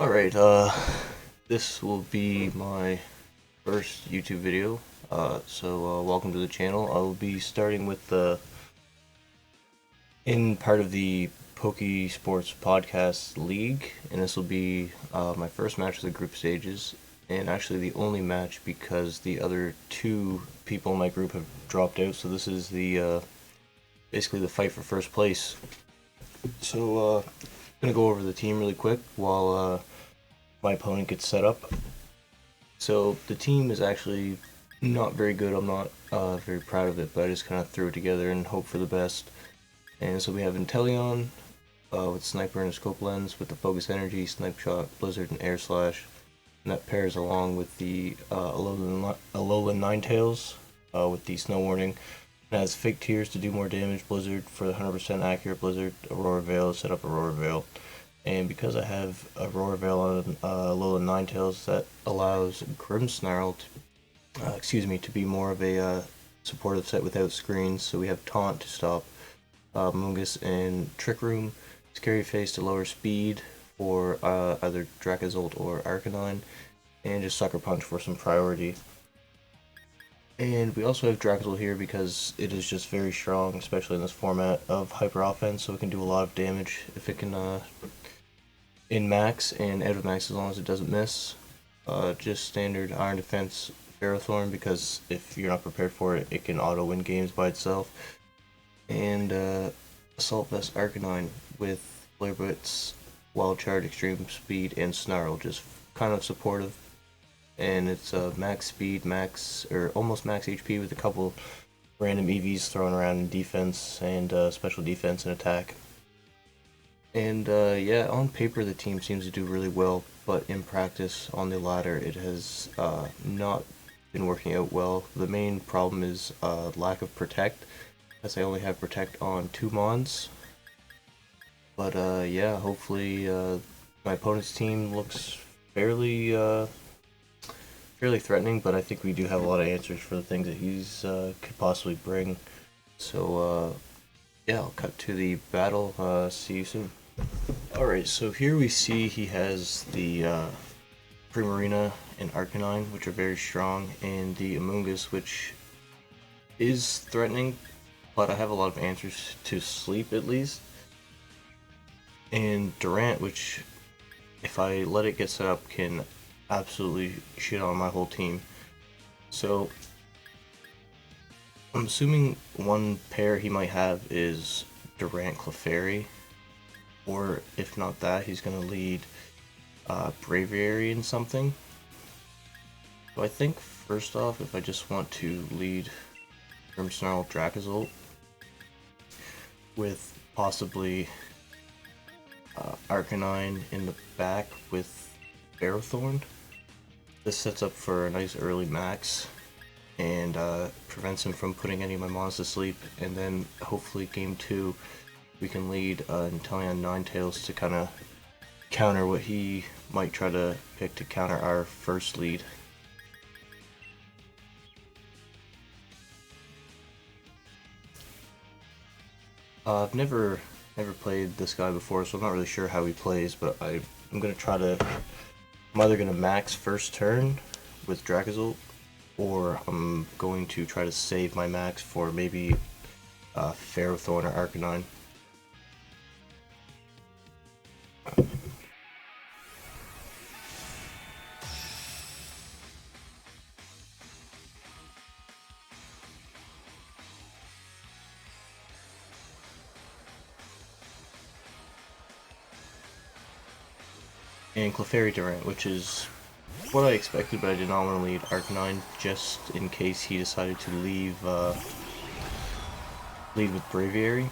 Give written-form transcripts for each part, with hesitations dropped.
Alright, this will be my first YouTube video, welcome to the channel. I will be starting with in part of the Pokesports podcast League, and this will be my first match of the group stages, and actually the only match because the other two people in my group have dropped out, so this is the basically the fight for first place. So, I'm gonna go over the team really quick while my opponent gets set up. So the team is actually not very good. I'm not very proud of it, but I just kind of threw it together and hope for the best. And so we have Inteleon with Sniper and a Scope Lens with the Focus Energy, Snipe Shot, Blizzard, and Air Slash. And that pairs along with the Alolan Ninetales with the Snow Warning. It has Fake Tears to do more damage, Blizzard for the 100% accurate Blizzard, Aurora Veil, set up Aurora Veil. And because I have Aurora Veil on Alolan Ninetales, that allows Grimmsnarl to be more of a supportive set without screens. So we have Taunt to stop Mungus, and Trick Room, Scary Face to lower speed for either Dracozolt or Arcanine, and just Sucker Punch for some priority. And we also have Dracozolt here because it is just very strong, especially in this format of Hyper Offense, so it can do a lot of damage if it can in max and out of max as long as it doesn't miss. Just standard Iron Defense Ferrothorn because if you're not prepared for it, it can auto win games by itself. And Assault Vest Arcanine with Flare Blitz, Wild Charge, Extreme Speed, and Snarl, just kind of supportive. And it's max speed, almost max HP with a couple random EVs thrown around in defense and special defense and attack. And yeah, on paper the team seems to do really well, but in practice on the ladder it has not been working out well. The main problem is lack of Protect, as I only have Protect on 2 Mons. But yeah, hopefully my opponent's team looks fairly threatening, but I think we do have a lot of answers for the things that he's could possibly bring. So yeah, I'll cut to the battle. See you soon. Alright, so here we see he has the Primarina and Arcanine, which are very strong, and the Amoonguss, which is threatening, but I have a lot of answers to sleep at least. And Durant, which, if I let it get set up, can absolutely shit on my whole team. So, I'm assuming one pair he might have is Durant Clefairy. Or if not that, he's going to lead Braviary in something. So I think first off, if I just want to lead Grimmsnarl Dracozolt with possibly Arcanine in the back with Ferrothorn, this sets up for a nice early max and prevents him from putting any of my mons to sleep, and then hopefully game 2 we can lead Inteleon Ninetales to kind of counter what he might try to pick to counter our first lead. I've never played this guy before, so I'm not really sure how he plays, but I'm gonna try to. I'm either gonna max first turn with Dracozolt, or I'm going to try to save my max for maybe Ferrothorn or Arcanine. And Clefairy Durant, which is what I expected, but I did not want to lead Arcanine just in case he decided to leave with Braviary.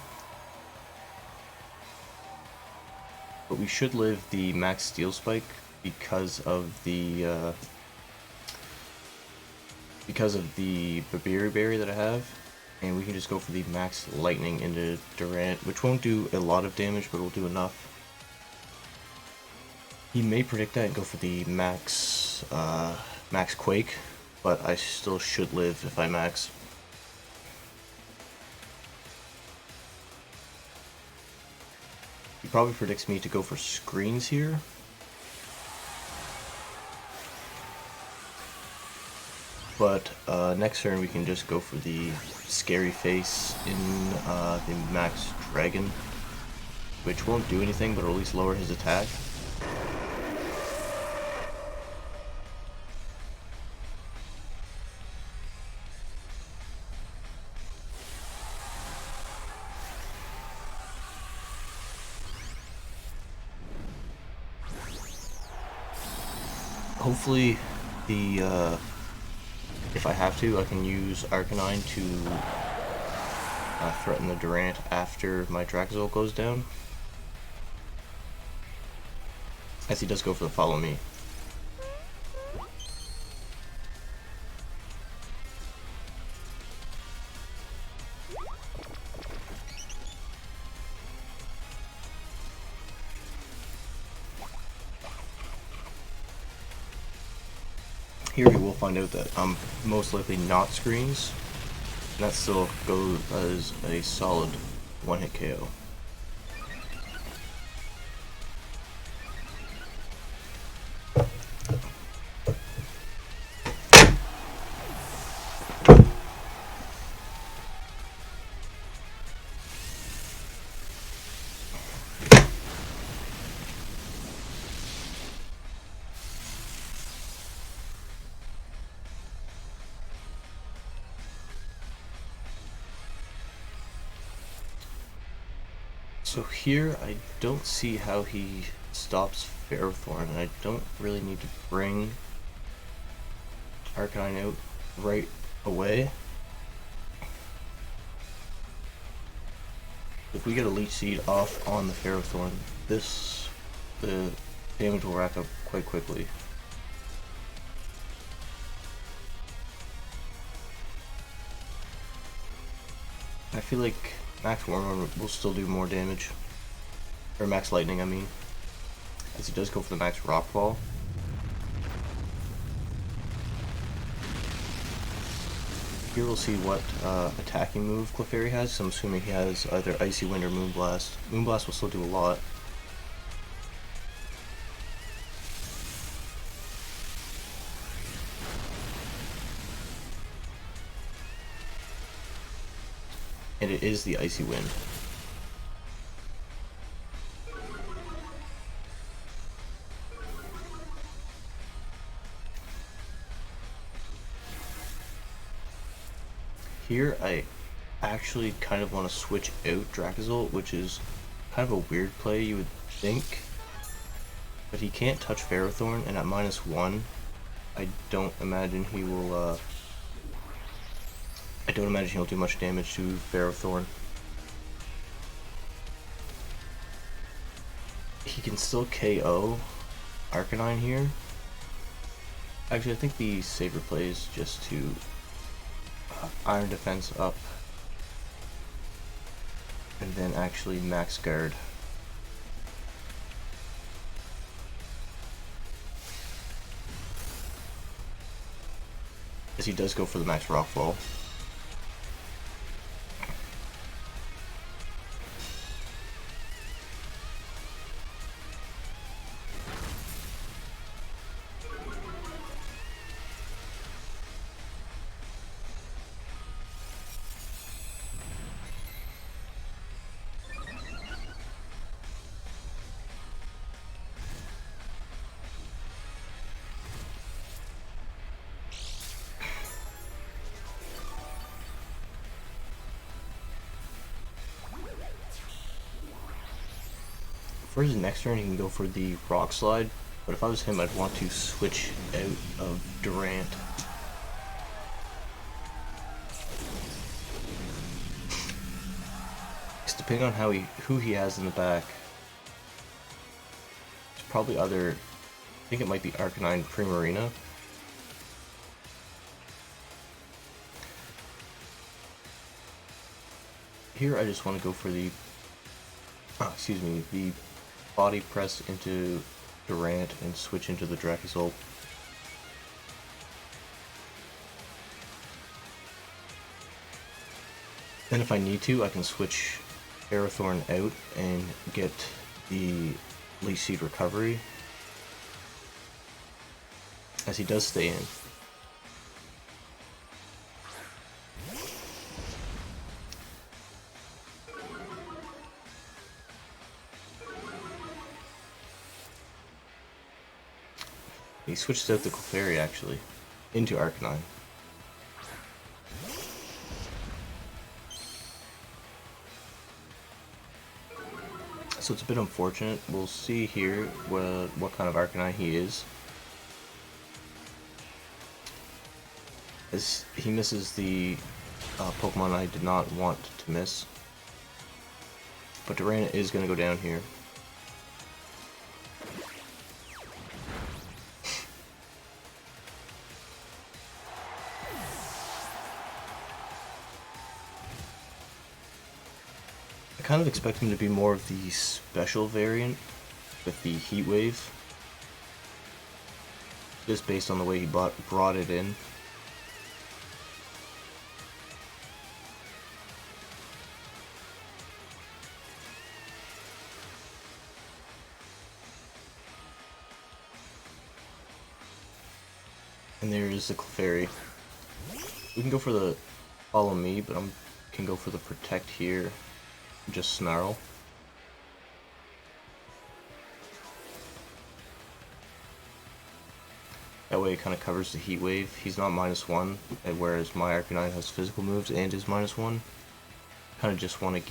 But we should live the Max Steel Spike because of the Babiri Berry that I have, and we can just go for the Max Lightning into Durant, which won't do a lot of damage, but will do enough. He may predict that and go for the Max Quake, but I still should live if I max. He probably predicts me to go for screens here, But next turn we can just go for the scary face in the Max Dragon, which won't do anything, but will at least lower his attack. Hopefully, if I have to, I can use Arcanine to threaten the Durant after my Dracozolt goes down, as he does go for the Follow Me. Here we will find out that I'm most likely not screens, and that still goes as a solid one-hit KO. So here, I don't see how he stops Ferrothorn, and I don't really need to bring Arcanine out right away. If we get a Leech Seed off on the Ferrothorn, the damage will rack up quite quickly. I feel like Max Wormhorn will still do more damage. Or Max Lightning, I mean. As he does go for the Max Rockfall. Here we'll see what attacking move Clefairy has. So I'm assuming he has either Icy Wind or Moonblast. Moonblast will still do a lot. And it is the Icy Wind. Here I actually kind of want to switch out Dracozolt, which is kind of a weird play, you would think. But he can't touch Ferrothorn, and at -1, I don't imagine he will I don't imagine he'll do much damage to Ferrothorn. He can still KO Arcanine here. Actually, I think the safer play is just to Iron Defense up and then actually Max Guard. As he does go for the Max Rockfall. For his next turn, he can go for the Rock Slide, but if I was him, I'd want to switch out of Durant. Because depending on who he has in the back, it's probably either, I think it might be Arcanine Primarina. Here I just want to go for the, the Body Press into Durant and switch into the Dracozolt. Then if I need to, I can switch Ferrothorn out and get the Leech Seed recovery, as he does stay in. He switches out the Clefairy actually into Arcanine. So it's a bit unfortunate. We'll see here what kind of Arcanine he is. As he misses the Pokemon I did not want to miss. But Durana is going to go down here. I kind of expect him to be more of the special variant with the Heat Wave. Just based on the way he brought it in. And there's the Clefairy. We can go for the Follow Me, but I can go for the Protect here. Just Snarl. That way it kind of covers the Heat Wave. He's not -1, whereas my Arcanine has physical moves and is -1. Kind of just want to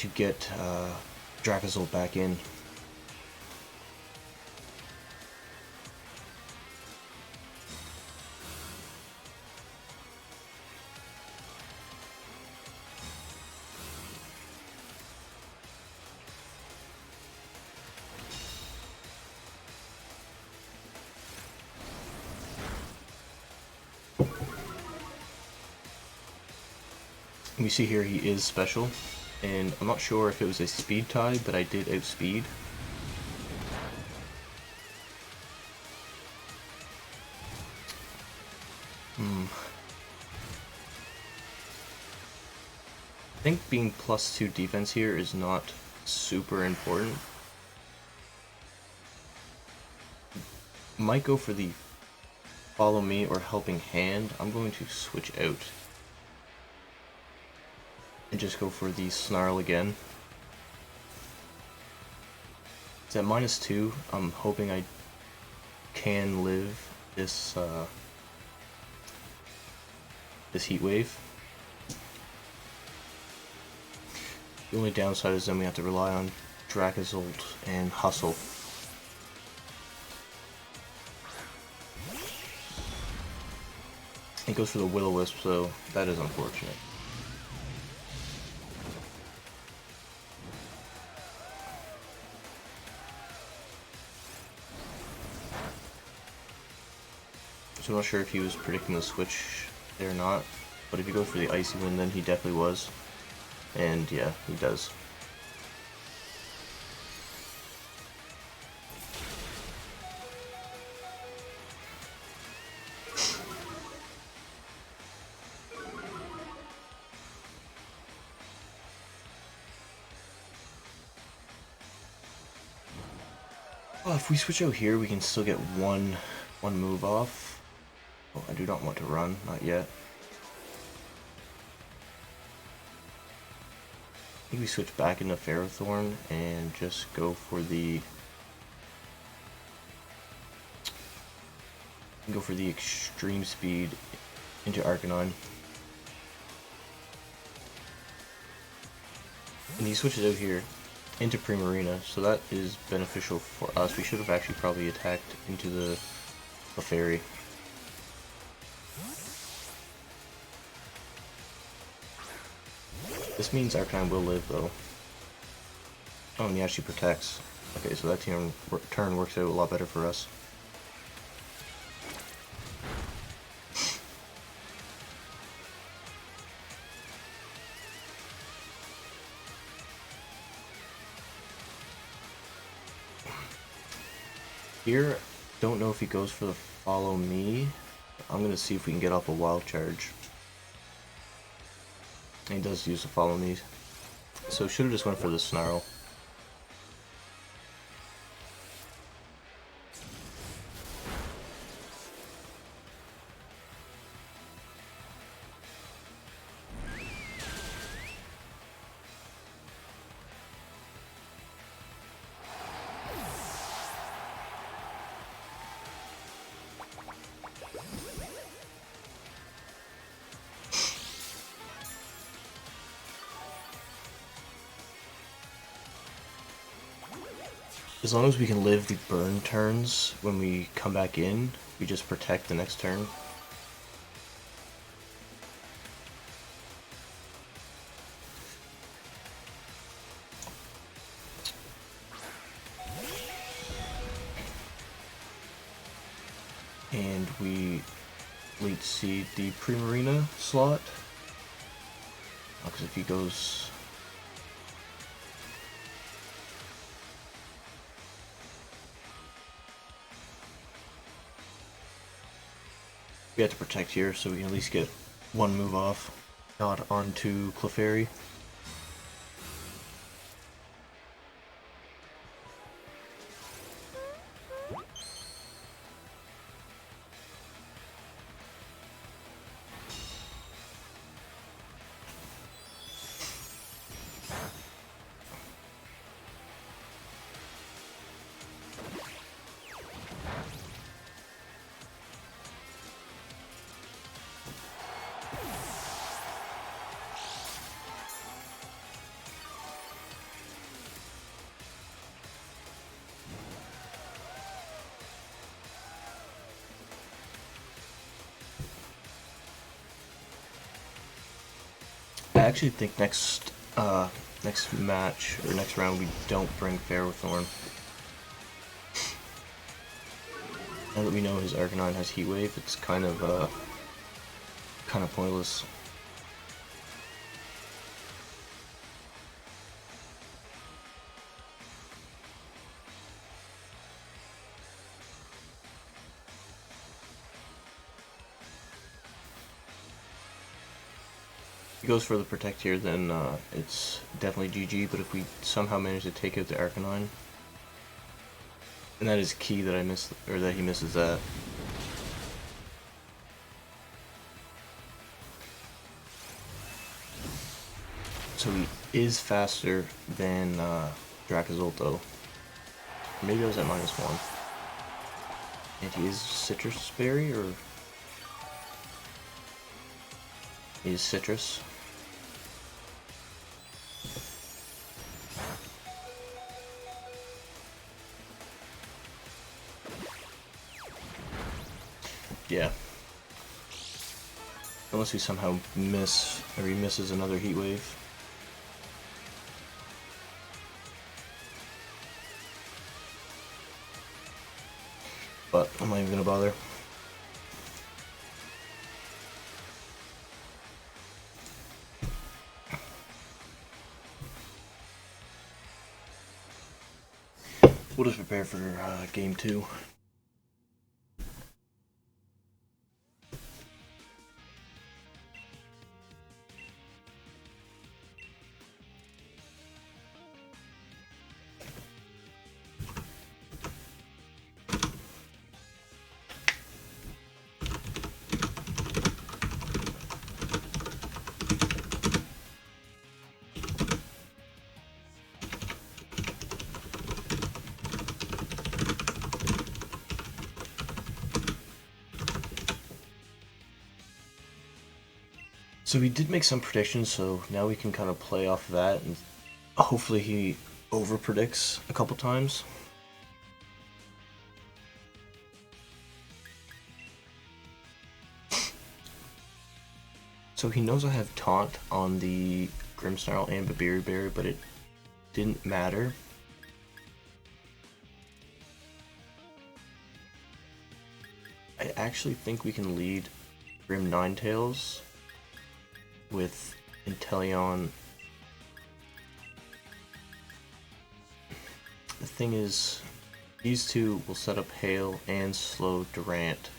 get Dracozolt back in. We see here he is special, and I'm not sure if it was a speed tie, but I did outspeed. I think being +2 defense here is not super important. Might go for the Follow Me or Helping Hand. I'm going to switch out and just go for the Snarl again. It's at -2. I'm hoping I can live this this Heat Wave. The only downside is then we have to rely on Dracozolt and Hustle. It goes for the Will-O-Wisp, so that is unfortunate. So I'm not sure if he was predicting the switch there or not, but if he goes for the Icy Wind, then he definitely was. And yeah, he does. Oh, if we switch out here, we can still get one move off. Oh, I do not want to run, not yet. I think we switch back into Ferrothorn and just go for the extreme speed into Arcanine. And he switches out here into Primarina, so that is beneficial for us. We should have actually probably attacked into the Clefairy. This means Arcanine will live though. Oh, and he actually protects. Okay, so that turn works out a lot better for us. Here, don't know if he goes for the Follow Me. I'm gonna see if we can get off a Wild Charge. And he does use the Follow Me. So should have just went for the Snarl. As long as we can live the burn turns when we come back in, we just protect the next turn. And we late seed the Primarina slot. Because if he goes... We have to protect here so we can at least get one move off. Not onto Clefairy. I actually think next match or next round we don't bring Ferrothorn. Now that we know his Arcanine has Heat Wave, it's kind of pointless. If he goes for the Protect here, then it's definitely GG, but if we somehow manage to take out the Arcanine, and that is key that I missed, or that he misses that. So he is faster than Dracozolt though. Maybe I was at -1. And he is Citrus Berry, or... He is Citrus. Yeah. Unless we somehow miss, or he misses another Heat Wave. But I'm not even gonna bother. We'll just prepare for game 2. So we did make some predictions, so now we can kind of play off of that, and hopefully he over-predicts a couple times. So he knows I have Taunt on the Grimmsnarl and Babiri Berry, but it didn't matter. I actually think we can lead Grim Ninetales with Inteleon. The thing is, these two will set up Hail and slow Durant.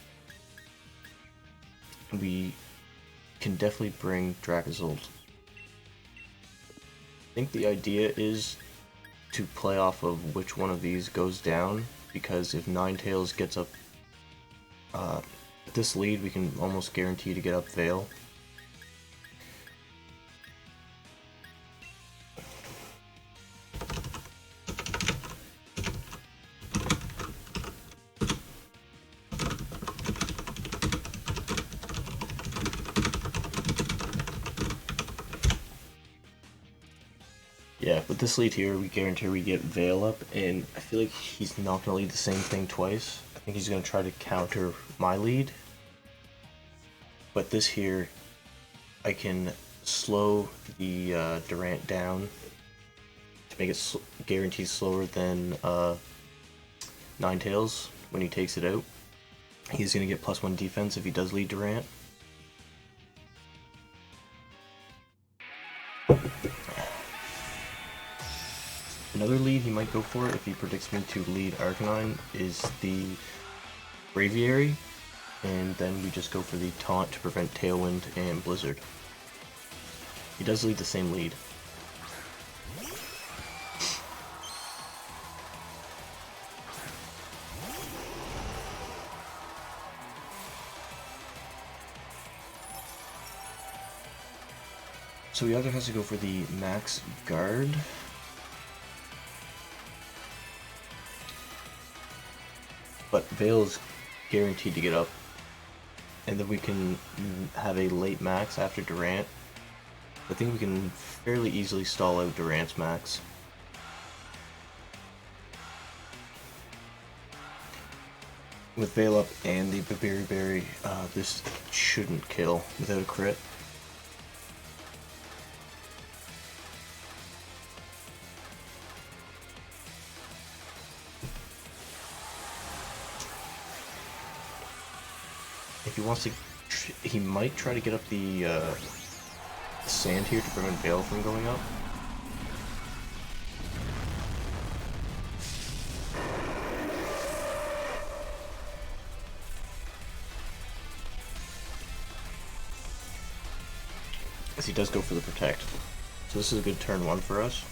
We can definitely bring Dracozolt. I think the idea is to play off of which one of these goes down, because if Ninetales gets up this lead, we can almost guarantee to get up Veil. Yeah, With this lead here, we guarantee we get Veil up, and I feel like he's not going to lead the same thing twice. I think he's going to try to counter my lead. But this here, I can slow the Durant down to make it guaranteed slower than Ninetales when he takes it out. He's going to get +1 defense if he does lead Durant. Another lead he might go for if he predicts me to lead Arcanine is the Braviary, and then we just go for the taunt to prevent Tailwind and Blizzard. He does lead the same lead. So he either has to go for the max guard, but Veil is guaranteed to get up, and then we can have a late max after Durant. I think we can fairly easily stall out Durant's max. With Veil up and the Berry, this shouldn't kill without a crit. If he wants to, he might try to get up the sand here to prevent Veil from going up. As he does go for the protect. So this is a good turn 1 for us.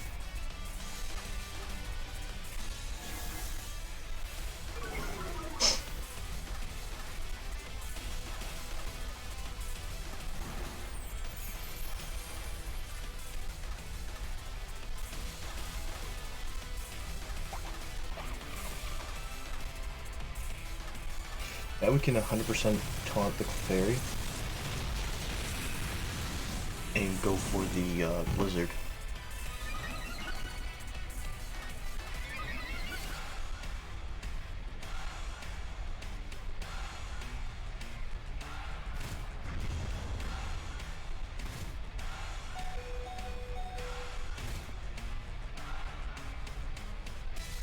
Now we can 100% taunt the Clefairy and go for the Blizzard.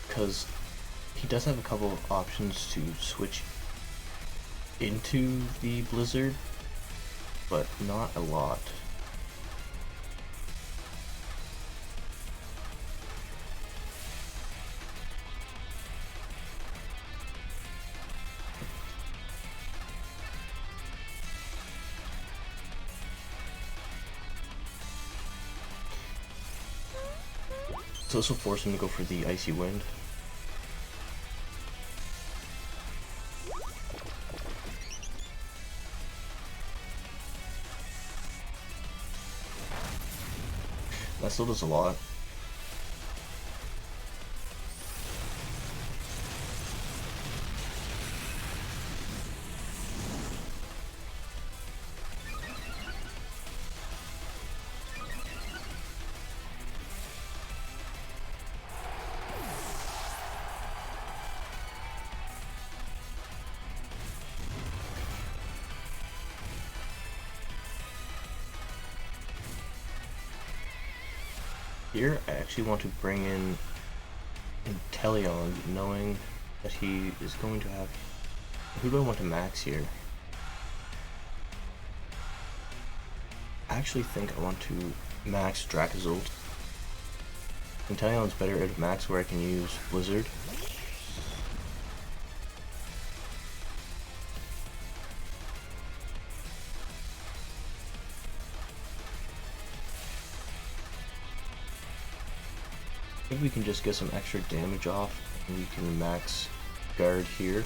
Because he does have a couple of options to switch into the Blizzard, but not a lot. So this will force him to go for the Icy Wind. That still does a lot. Here, I actually want to bring in Inteleon, knowing that he is going to have... Who do I want to max here? I actually think I want to max Dracozolt. Inteleon's better at max where I can use Blizzard. I think we can just get some extra damage off, and we can max guard here.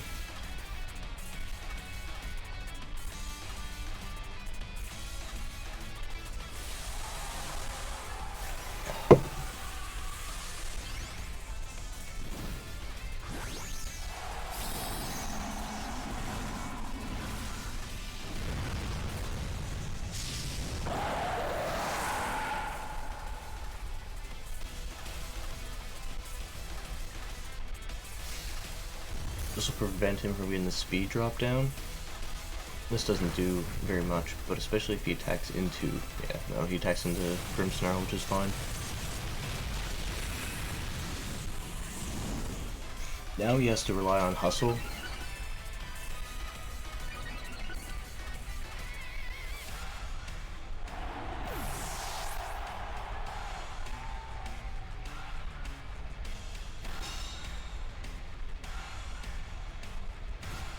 This will prevent him from getting the speed drop down. This doesn't do very much, but especially if he attacks into... yeah, no, he attacks into Grimmsnarl, which is fine. Now he has to rely on Hustle.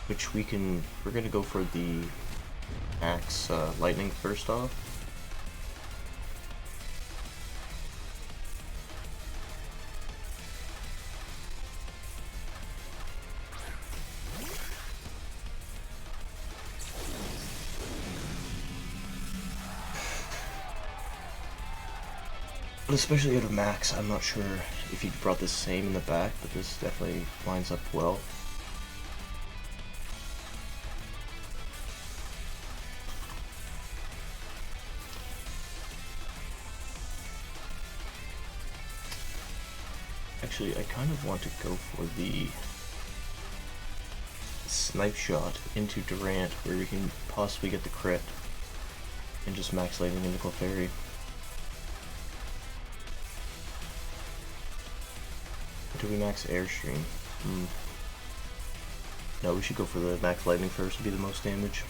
Which we're gonna go for the Axe Lightning first off. But especially out of Max, I'm not sure if he brought the same in the back, but this definitely lines up well. Actually, I kind of want to go for the snipe shot into Durant, where we can possibly get the crit and just max lightning into Clefairy. Do we max Airstream? No, we should go for the max lightning first to be the most damage.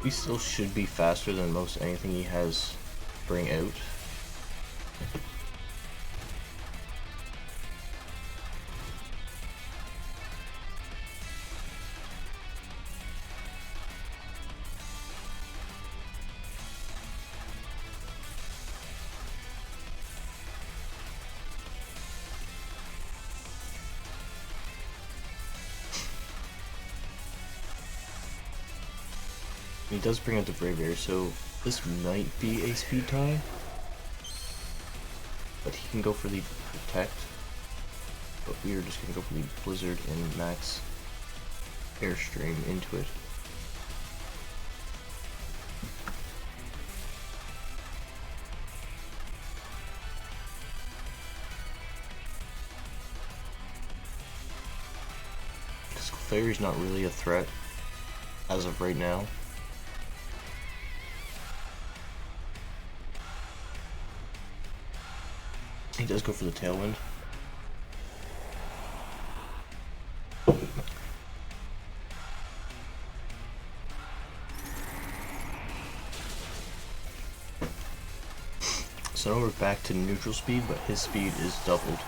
We still should be faster than most anything he has bring out. He does bring out the Braviary, so this might be a speed tie. But he can go for the Protect. But we are just going to go for the Blizzard and max Airstream into it. Because Clefairy's not really a threat as of right now. He does go for the Tailwind. So now we're back to neutral speed, but his speed is doubled.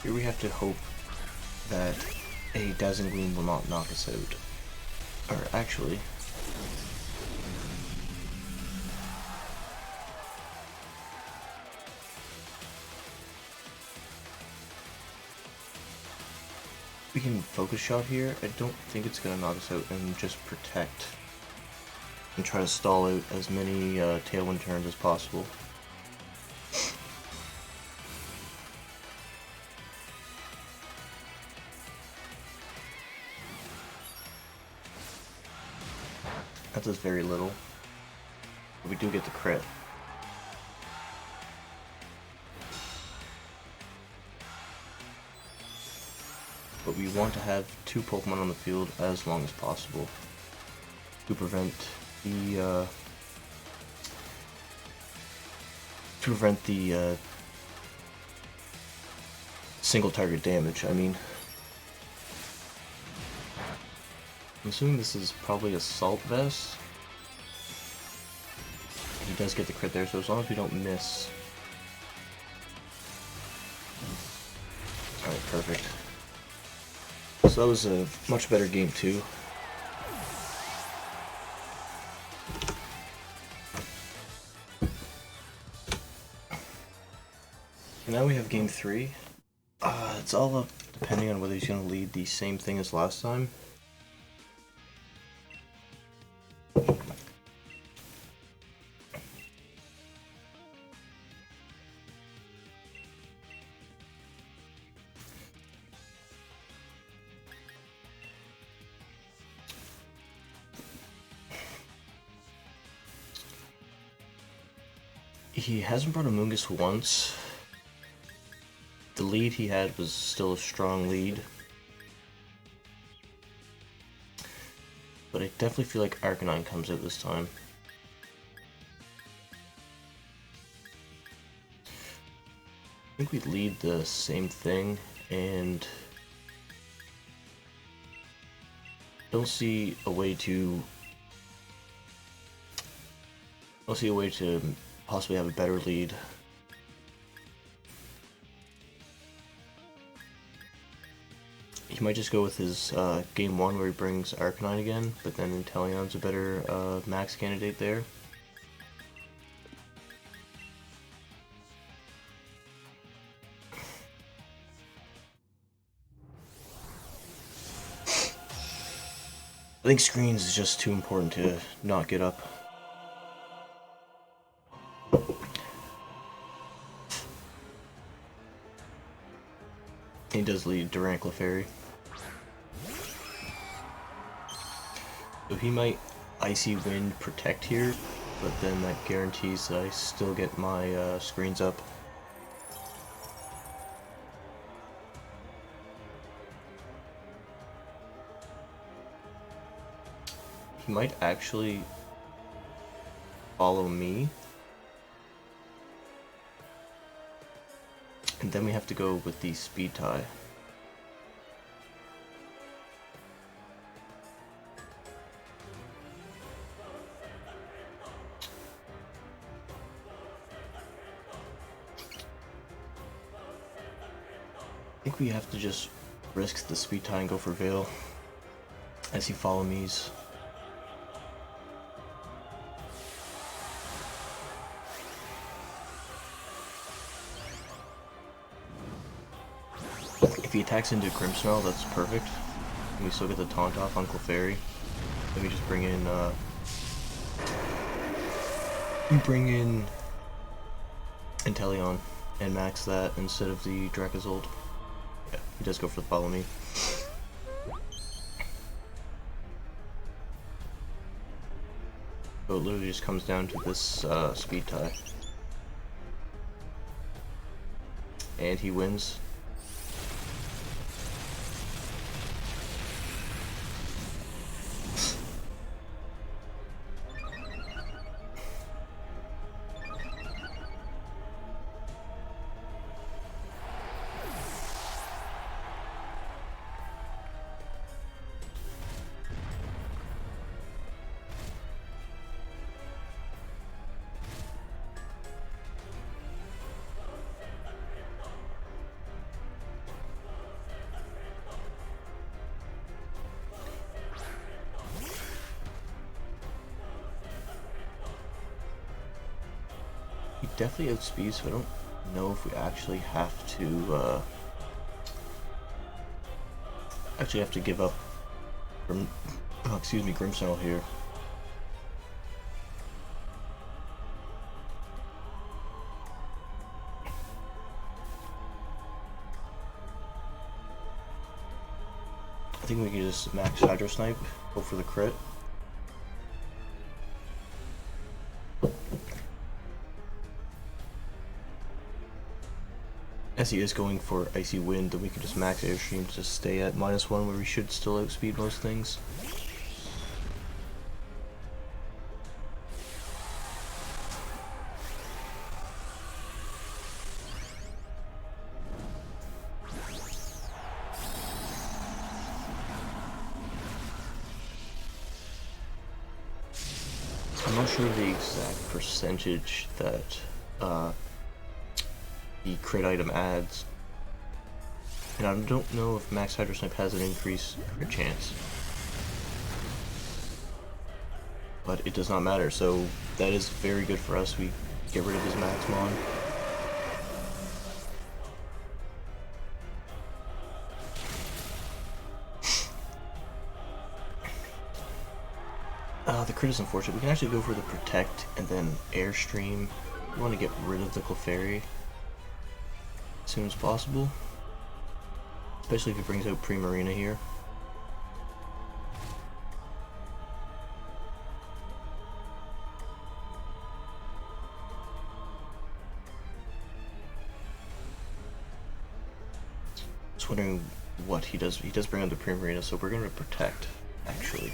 Here we have to hope that a Dazzling Gleam will not knock us out. Or actually... we can Focus Shot here. I don't think it's going to knock us out, and just Protect. And try to stall out as many Tailwind turns as possible. That does very little, but we do get the crit. But we want to have two Pokemon on the field as long as possible to prevent the prevent the single target damage. I mean, I'm assuming this is probably Assault Vest. He does get the crit there, so as long as we don't miss. Alright, perfect. So that was a much better game too. And now we have game 3. It's all up depending on whether he's going to lead the same thing as last time. He hasn't brought Amoonguss once. The lead he had was still a strong lead. But I definitely feel like Arcanine comes out this time. I think we lead the same thing, and don't see a way to possibly have a better lead. He might just go with his game 1 where he brings Arcanine again, but then Inteleon's a better max candidate there. I think screens is just too important to not get up. He does lead Durant Clefairy. So he might Icy Wind protect here, but then that guarantees that I still get my screens up. He might actually follow me. And then we have to go with the speed tie. I think we have to just risk the speed tie and go for Veil as he follow me's. If he attacks into Grimmsnarl, that's perfect. And we still get the taunt off on Clefairy. Then we just bring in Inteleon and max that instead of the Dracozold. Yeah, he does go for the follow me. So it literally just comes down to this speed tie. And he wins. He definitely outspeeds, so I don't know if we actually have to give up Grimmsnarl here. I think we can just max Hydro Snipe, go for the crit. As he is going for Icy Wind, then we can just max Airstream to stay at -1 where we should still outspeed most things. not sure the exact percentage that the crit item adds, and I don't know if Max Hydro Snipe has an increased crit chance. But it does not matter, so that is very good for us. We get rid of his Maxmon. The crit is unfortunate. We can actually go for the Protect and then Airstream. We want to get rid of the Clefairy as soon as possible. Especially if it brings out Primarina here. Just wondering what he does. He does bring out the Primarina, so we're going to Protect, actually.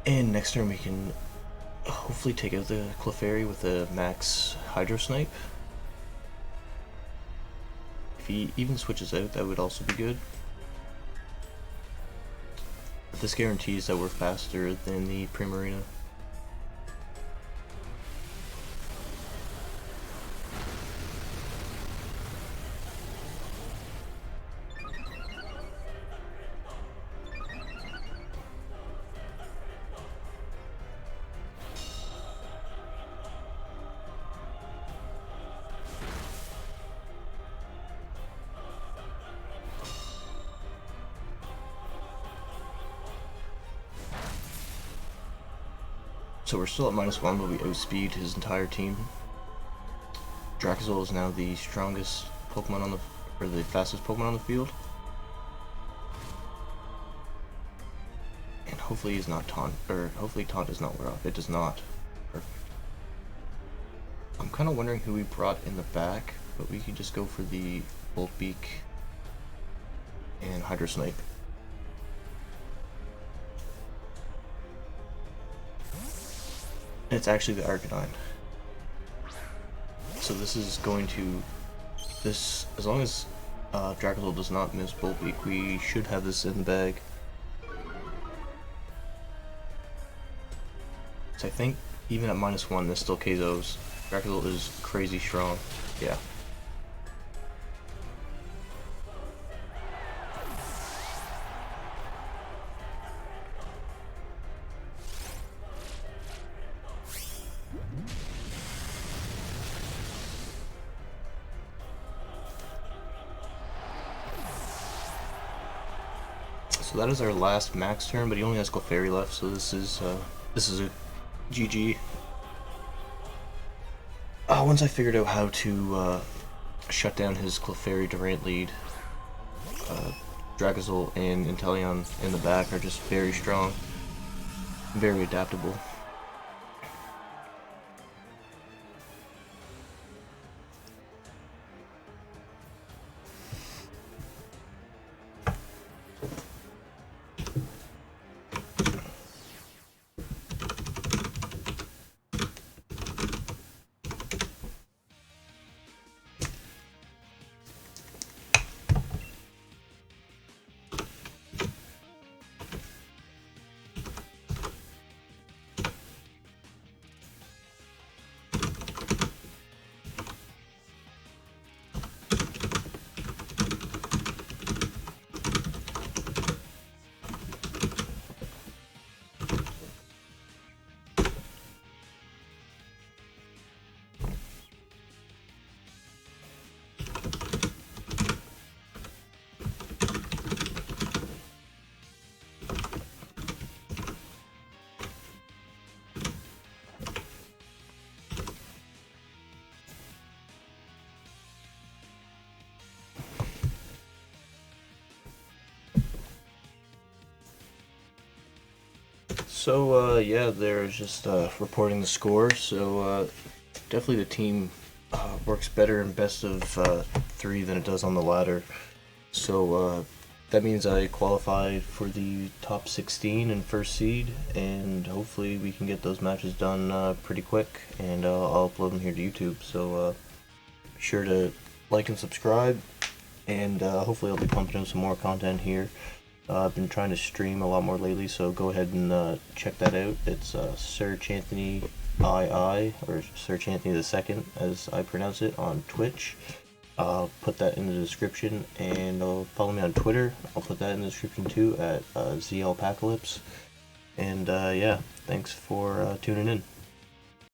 And next turn we can hopefully take out the Clefairy with the Max Hydro Snipe. If he even switches out, that would also be good. But this guarantees that we're faster than the Primarina. So we're still at -1, but we outspeed his entire team. Dracozolt is now the strongest Pokemon on the, or the fastest Pokemon on the field. And hopefully he's not Taunt, or hopefully Taunt does not wear off. It does not. Perfect. I'm kind of wondering who we brought in the back, but we can just go for the Bolt Beak and Hydro Snipe. It's actually the Arcanine. So this is going to, as long as Dracozolt does not miss Bolt Beak, we should have this in the bag. So I think even at -1, this still KOs. Dracozolt is crazy strong. Yeah. So that is our last Max turn, but he only has Clefairy left, so this is a GG. Once I figured out how to shut down his Clefairy Durant lead, Dracozolt and Inteleon in the back are just very strong, very adaptable. So yeah, they're just reporting the score. So definitely the team works better in best of 3 than it does on the ladder. So that means I qualified for the top 16 and first seed, and hopefully we can get those matches done pretty quick, and I'll upload them here to YouTube. So be sure to like and subscribe, and hopefully I'll be pumping in some more content here. I've been trying to stream a lot more lately, so go ahead and check that out. It's Search Anthony II, or Search Anthony II, as I pronounce it, on Twitch. I'll put that in the description, and follow me on Twitter. I'll put that in the description too, at ZLPacalypse. And yeah, thanks for tuning in.